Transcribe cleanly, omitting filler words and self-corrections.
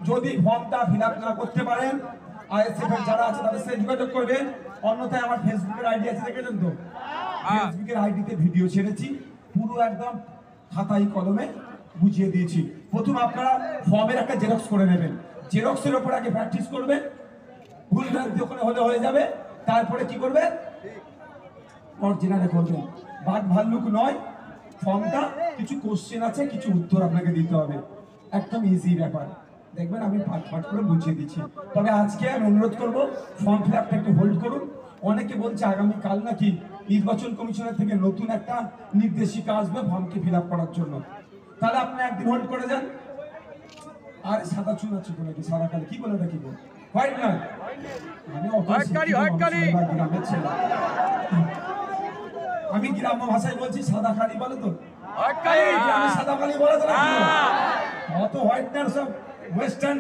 যদি ফর্মটা fill up না করতে পারেন আইএসএফ এর যারা আছে তাদের সাথে যোগাযোগ করবেন। অন্যথায় আমার ফেসবুকের আইডি আছে, দেখেছেন তো? ফেসবুকের আইডিতে ভিডিও ছেড়েছি, পুরো একদম খাতায় কলমে বুঝিয়ে দিয়েছি। প্রথম আপনারা ফর্মের একটা জেরক্স করে নেবেন, জেরক্সের উপর আগে প্র্যাকটিস করবেন, ভুল ভ্রান্তি ওখানে হলে হয়ে যাবে। তারপরে কি করবেন? অরিজিনালে করবেন। বাঘ ভাল্লুক নয়, ফর্মটা কিছু কোশ্চেন আছে, কিছু উত্তর আপনাকে দিতে হবে, একদম ইজি ব্যাপার। দেখবেন আমি পাট পাট করে বুঝিয়ে দিচ্ছি। তবে আজকে আমি অনুরোধ করবো ফর্ম ফিল আপটা একটু হোল্ড করুন। অনেকে বলছে আগামীকাল নাকি নির্বাচন কমিশনের থেকে নতুন একটা নির্দেশিকা আসবে ফর্মকে ফিল আপ করার জন্য। তাহলে আপনি একদিন হোল্ড করে যান। আর সাদা চুন আছে কোনো কি সাদা কালি কি বলে রাখিব? হোয়াইট না, আমি গ্রামের ছেলে, আমি গ্রাম্য ভাষায় বলছি সাদা কালি বলে তো, সাদা কালি বলে তো, অত হোয়াইট না সব ওয়েস্টার্ন।